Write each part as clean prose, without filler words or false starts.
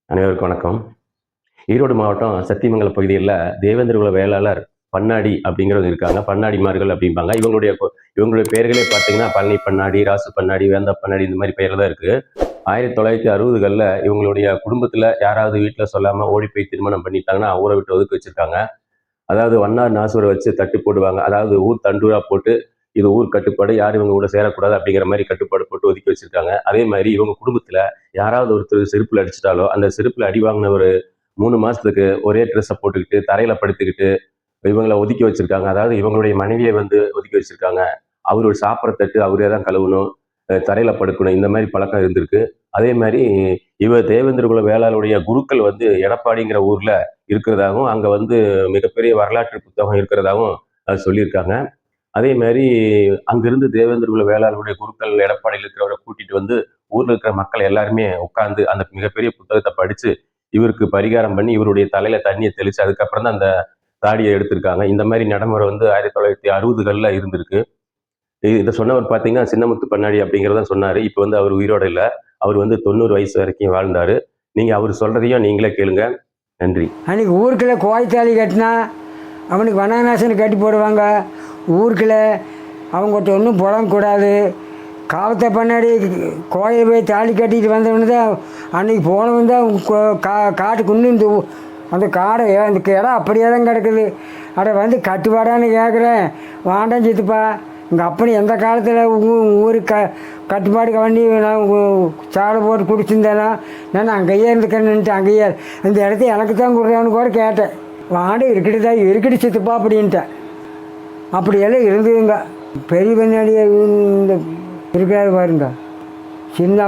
அனைவருக்கும் வணக்கம். ஈரோடு மாவட்டம் சத்தியமங்கலம் பகுதியில் தேவேந்திரகுல வேளாளர் பண்ணாடி அப்படிங்கிறவங்க இருக்காங்க. பண்ணாடிமார்கள் அப்படிம்பாங்க. இவங்களுடைய பெயர்களே பார்த்தீங்கன்னா பழனி பண்ணாடி, ராசு பண்ணாடி, வேந்தா பண்ணாடி இந்த மாதிரி பெயர் தான் இருக்குது. 1960களில் இவங்களுடைய குடும்பத்தில் யாராவது வீட்டில் சொல்லாமல் ஓடி போய் திருமணம் பண்ணிட்டாங்கன்னா ஊரை விட்டு ஒதுக்கி வச்சுருக்காங்க. அதாவது வண்ணார் நாசூரை வச்சு தட்டு போடுவாங்க. அதாவது ஊர் தண்டூரா போட்டு இது ஊர் கட்டுப்பாடு, யார் இவங்க கூட சேரக்கூடாது அப்படிங்கிற மாதிரி கட்டுப்பாடு போட்டு ஒதுக்கி வச்சிருக்காங்க. அதே மாதிரி இவங்க குடும்பத்தில் யாராவது ஒருத்தர் செருப்பில் அடிச்சிட்டாலோ அந்த செருப்பில் அடி வாங்கின ஒரு 3 மாதத்துக்கு ஒரே ட்ரெஸ்ஸை போட்டுக்கிட்டு தரையில் படுத்துக்கிட்டு இவங்களை ஒதுக்கி வச்சிருக்காங்க. அதாவது இவங்களுடைய மனைவியை ஒதுக்கி வச்சிருக்காங்க. அவரோட சாப்பிட்ற தட்டு அவரே தான் கழுவணும், தரையில் படுக்கணும், இந்த மாதிரி பழக்கம் இருந்திருக்கு. அதே மாதிரி தேவேந்திரகுல வேளாளுடைய குருக்கள் எடப்பாடிங்கிற ஊரில் இருக்கிறதாகவும் அங்கே மிகப்பெரிய வரலாற்று புத்தகம் இருக்கிறதாகவும் சொல்லியிருக்காங்க. அதே மாதிரி அங்கிருந்து தேவேந்திரகுல வேளாளுடைய குருக்கள் எடப்பாடியில் இருக்கிறவரை கூட்டிட்டு ஊரில் இருக்கிற மக்கள் எல்லாருமே உட்கார்ந்து அந்த மிகப்பெரிய புத்தகத்தை படித்து இவருக்கு பரிகாரம் பண்ணி இவருடைய தலையில தண்ணியை தெளித்து அதுக்கப்புறம் தான் அந்த தாடியை எடுத்திருக்காங்க. இந்த மாதிரி நடைமுறை 1960களில் இருந்திருக்கு. இதை சொன்னவர் பார்த்தீங்கன்னா சின்னமுத்து பண்ணாடி அப்படிங்கிறத சொன்னார். இப்போ அவர் உயிரோடு இல்லை. அவர் 90 வயசு வரைக்கும் வாழ்ந்தார். நீங்கள் அவர் சொல்கிறதையும் நீங்களே கேளுங்க. நன்றி. அன்றைக்கி ஊருக்குள்ள கோயத்தாலி கட்டினா அவனுக்கு வண்ணாநாசன் கட்டி போடுவாங்க. ஊருக்குள்ள அவங்ககிட்ட ஒன்றும் புடங்கக்கூடாது. காவத்தை பண்ணாடி கோயில் போய் தாலி கட்டிட்டு வந்தவனு தான் அன்றைக்கி போனவன் தான் காட்டுக்கு இன்னும் அந்த காடை அந்த இடம் அப்படியே தான் கிடக்குது. அதை கட்டுப்பாடான்னு கேட்குறேன். வாண்டாம் சித்துப்பா, இங்கே அப்படி எந்த காலத்தில் ஊருக்கு கட்டுப்பாடு கவண்டி நான் சாலை போட்டு குடிச்சிருந்தேனா நான் அங்கேயே இருந்துக்கிறேன்ட்டு அங்கேயே இந்த இடத்த எனக்கு தான் கொடுறான்னு கூட கேட்டேன். வாண்டு இருக்கட்டு சித்துப்பா அப்படின்ட்டேன். அப்படியெல்லாம் இருந்ததுங்க. பெரிய பின்னாடியே இந்த இருக்காது பாருங்க. சின்ன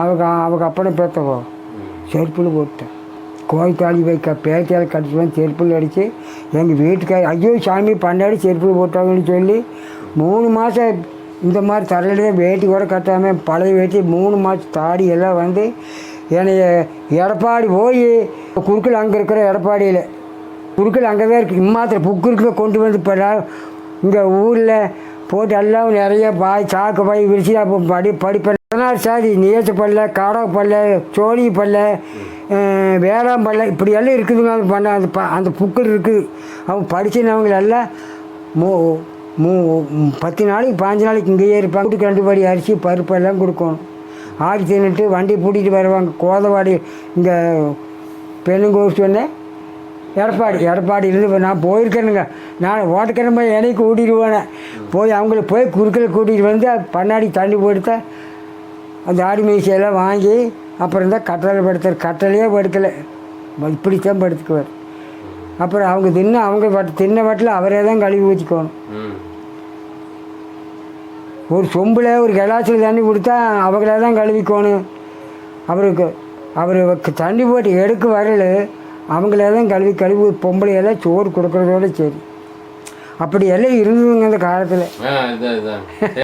அவங்க அப்பனை பேத்தவோ செருப்புல போட்டேன். கோயத்தாளி வைக்க பேச்சால் கடிச்சுவேன் செருப்புல அடித்து எங்கள் வீட்டுக்கார ஐயோ சாமி பண்ணாடி செருப்புல போட்டாங்கன்னு சொல்லி 3 மாதம் இந்த மாதிரி தரையில் தான் வேட்டி கூட கட்டாமல் பழைய வேட்டி 3 மாதம் தாடி எல்லாம் என்னைய எடப்பாடி போய் குறுக்கில் அங்கே இருக்கிற எடப்பாடியில் குறுக்கில் அங்கே தான் இருக்குது. இம்மாத்திரம் புக்குருக்கில் கொண்டு இப்போ இங்கே ஊரில் போட்டு எல்லாம் நிறைய சாக்கு பாய் விரிச்சு அப்போ படிப்பேன். 16 சாதி நேச பல்ல, காடக பல்ல, சோழி பல்ல, வேளாண் பல்ல இப்படியெல்லாம் இருக்குதுங்க. அது பண்ண அந்த புக்கில் இருக்குது. அவங்க படிச்சினவங்களெல்லாம் 10 நாளைக்கு 15 நாளைக்கு இங்கேயே இருப்பாங்க. வீட்டுக்கு 2 படி அரிசி பருப்பெல்லாம் கொடுக்கணும். ஆடி தின்னுட்டு வண்டி பூட்டிகிட்டு வருவாங்க. கோதவாடி இங்கே பெண்ணுங்கூர் சொன்னேன். எடப்பாடியிலேருந்து நான் போயிருக்கேனுங்க. நான் ஓட்டுக்கிறேன் போய் என்னைக்கு கூட்டிகிட்டு போய் அவங்களுக்கு போய் குறுக்கில் கூட்டிகிட்டு பண்ணாடி தண்ணி போட்டு அந்த ஆடி மீசையெல்லாம் வாங்கி அப்புறம் தான் கட்டளையில் படுத்தார். கட்டளையே படுக்கலை, இப்படித்தான் படுத்துக்குவார். அப்புறம் அவங்க தின்ன வட்டில் அவரே தான் கழுவி ஊற்றிக்கணும். ஒரு சொம்பில் ஒரு கிளாஸில் தண்ணி கொடுத்தா அவங்களே தான் கழுவிக்கணும். அவருக்கு தண்ணி போட்டு எடுக்க வரல அவங்களே தான் கழுவி பொம்பளையெல்லாம் சோறு கொடுக்குறதோட சரி. அப்படியெல்லாம் இருந்ததுங்க அந்த காலத்தில்.